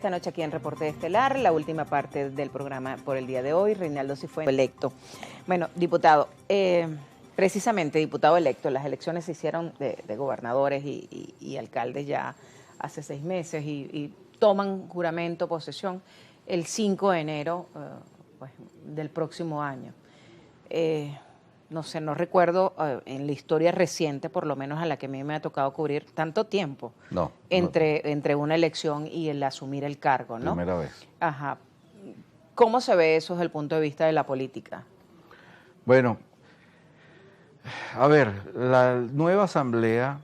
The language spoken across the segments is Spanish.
Esta noche aquí en Reporte Estelar, la última parte del programa por el día de hoy, Reinaldo Cifuentes electo. Bueno, diputado, precisamente diputado electo, las elecciones se hicieron de gobernadores y alcaldes ya hace 6 meses y toman juramento, posesión, el 5 de enero pues, del próximo año. No sé, no recuerdo en la historia reciente, por lo menos a la que a mí me ha tocado cubrir tanto tiempo entre una elección y el asumir el cargo, ¿no? Primera vez. Ajá. ¿Cómo se ve eso desde el punto de vista de la política? Bueno, a ver, la nueva asamblea,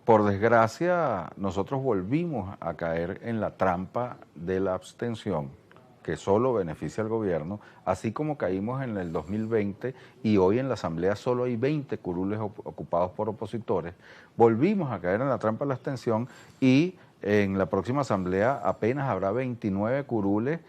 por desgracia, nosotros volvimos a caer en la trampa de la abstención, que solo beneficia al gobierno, así como caímos en el 2020 y hoy en la asamblea solo hay 20 curules ocupados por opositores. Volvimos a caer en la trampa de la abstención y en la próxima asamblea apenas habrá 29 curules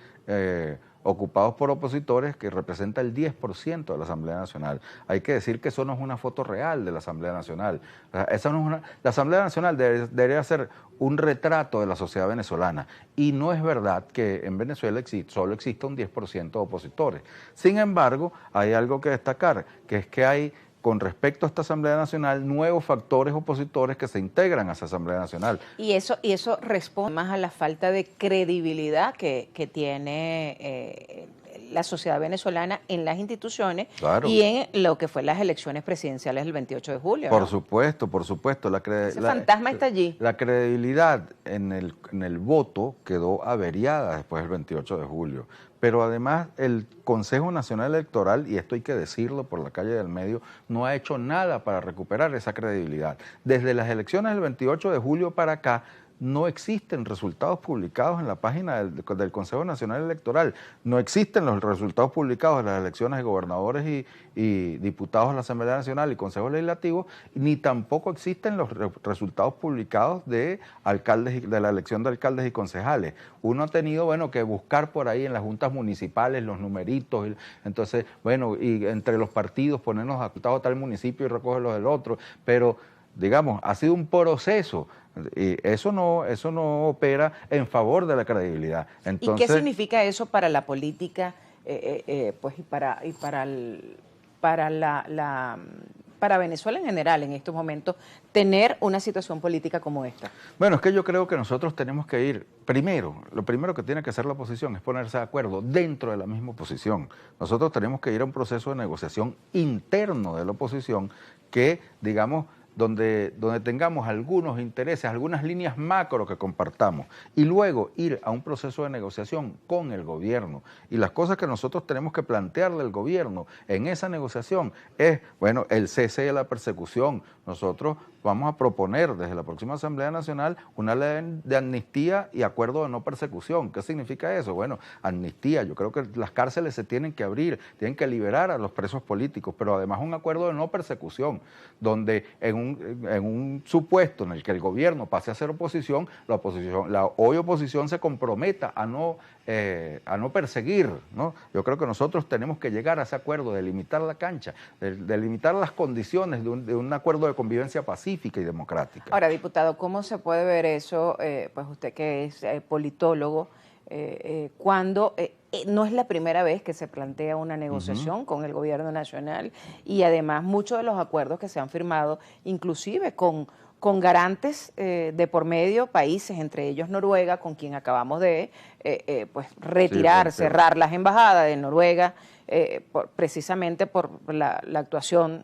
ocupados por opositores, que representa el 10% de la Asamblea Nacional. Hay que decir que eso no es una foto real de la Asamblea Nacional. Esa no es la Asamblea Nacional debería ser un retrato de la sociedad venezolana. Y no es verdad que en Venezuela solo exista un 10% de opositores. Sin embargo, hay algo que destacar, que es que hay, con respecto a esta Asamblea Nacional, nuevos factores opositores que se integran a esa Asamblea Nacional. Y eso responde más a la falta de credibilidad que tiene la sociedad venezolana en las instituciones, claro, y en lo que fue las elecciones presidenciales del 28 de julio. Por ¿no? supuesto, por supuesto. Ese fantasma está allí. La credibilidad en el voto quedó averiada después del 28 de julio. Pero además el Consejo Nacional Electoral, y esto hay que decirlo por la calle del medio, no ha hecho nada para recuperar esa credibilidad. Desde las elecciones del 28 de julio para acá, no existen resultados publicados en la página del Consejo Nacional Electoral, no existen los resultados publicados de las elecciones de gobernadores y diputados de la Asamblea Nacional y Consejo Legislativo, ni tampoco existen los resultados publicados de la elección de alcaldes y concejales. Uno ha tenido, bueno, que buscar por ahí en las juntas municipales los numeritos, entonces, bueno, y entre los partidos ponernos a tal municipio y recogerlos del otro, pero digamos, ha sido un proceso y eso no opera en favor de la credibilidad. Entonces, ¿y qué significa eso para la política, pues para Venezuela en general en estos momentos, tener una situación política como esta? Bueno, es que yo creo que nosotros tenemos que ir, lo primero que tiene que hacer la oposición es ponerse de acuerdo dentro de la misma oposición. Nosotros tenemos que ir a un proceso de negociación interno de la oposición que, digamos, donde tengamos algunos intereses, algunas líneas macro que compartamos, y luego ir a un proceso de negociación con el gobierno. Y las cosas que nosotros tenemos que plantearle al gobierno en esa negociación es, bueno, el cese de la persecución. Nosotros vamos a proponer desde la próxima Asamblea Nacional una ley de amnistía y acuerdo de no persecución. ¿Qué significa eso? Bueno, amnistía, yo creo que las cárceles se tienen que abrir, tienen que liberar a los presos políticos, pero además un acuerdo de no persecución, donde en un supuesto en el que el gobierno pase a ser oposición, la hoy oposición se comprometa a no perseguir, ¿no? Yo creo que nosotros tenemos que llegar a ese acuerdo de limitar la cancha, de limitar las condiciones de un acuerdo de convivencia pacífica y democrática. Ahora, diputado, ¿cómo se puede ver eso, pues usted que es politólogo, cuando no es la primera vez que se plantea una negociación con el gobierno nacional y además muchos de los acuerdos que se han firmado, inclusive con garantes de por medio, países, entre ellos Noruega, con quien acabamos de pues retirar, cerrar las embajadas de Noruega, precisamente por la actuación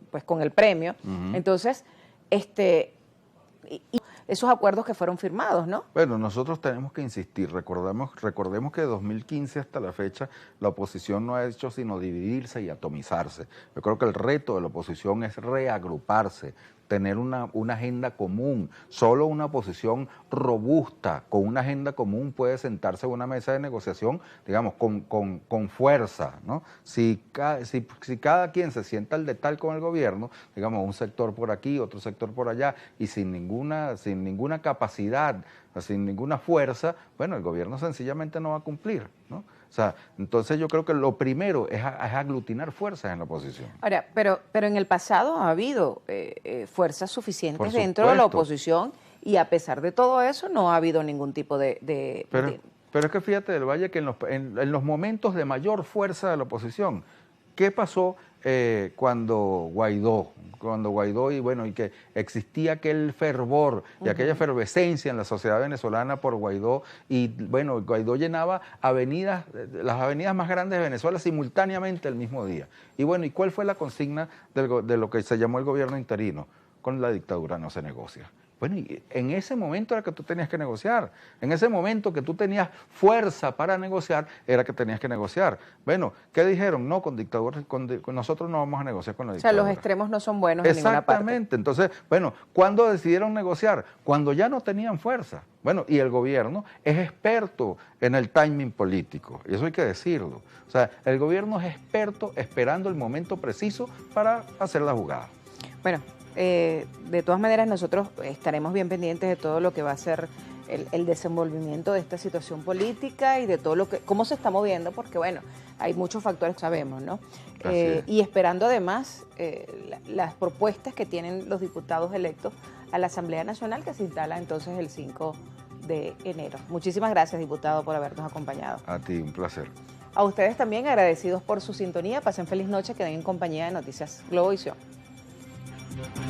pues con el premio. Entonces, y esos acuerdos que fueron firmados, ¿no? Bueno, nosotros tenemos que insistir, recordemos que de 2015 hasta la fecha la oposición no ha hecho sino dividirse y atomizarse. Yo creo que el reto de la oposición es reagruparse, tener una agenda común. Solo una oposición robusta, con una agenda común, puede sentarse en una mesa de negociación, digamos, con fuerza, ¿no? Si cada quien se sienta al de tal con el gobierno, digamos, un sector por aquí, otro sector por allá, y sin ninguna capacidad, sin ninguna fuerza, bueno, el gobierno sencillamente no va a cumplir, ¿no? O sea, entonces yo creo que lo primero es aglutinar fuerzas en la oposición. Ahora, pero en el pasado ha habido fuerzas suficientes dentro de la oposición y a pesar de todo eso no ha habido ningún tipo de pero es que fíjate del Valle que en los momentos de mayor fuerza de la oposición, ¿qué pasó cuando Guaidó y bueno, y que existía aquel fervor y aquella efervescencia en la sociedad venezolana por Guaidó, y bueno, Guaidó llenaba avenidas, las avenidas más grandes de Venezuela simultáneamente el mismo día? Y bueno, ¿y cuál fue la consigna de lo que se llamó el gobierno interino? Con la dictadura no se negocia. Bueno, y en ese momento era que tú tenías que negociar. En ese momento que tú tenías fuerza para negociar, era que tenías que negociar. Bueno, ¿qué dijeron? No, con dictadura, con nosotros no vamos a negociar con la dictadura. O sea, los extremos no son buenos en ninguna parte. Exactamente. Entonces, bueno, ¿cuándo decidieron negociar? Cuando ya no tenían fuerza. Bueno, y el gobierno es experto en el timing político, y eso hay que decirlo. O sea, el gobierno es experto esperando el momento preciso para hacer la jugada. Bueno, de todas maneras nosotros estaremos bien pendientes de todo lo que va a ser el desenvolvimiento de esta situación política y de todo lo que, cómo se está moviendo, porque bueno, hay muchos factores que sabemos, ¿no? Y esperando además las propuestas que tienen los diputados electos a la Asamblea Nacional, que se instala entonces el 5 de enero. Muchísimas gracias, diputado, por habernos acompañado. A ti, un placer. A ustedes también, agradecidos por su sintonía. Pasen feliz noche, queden en compañía de Noticias Globovisión.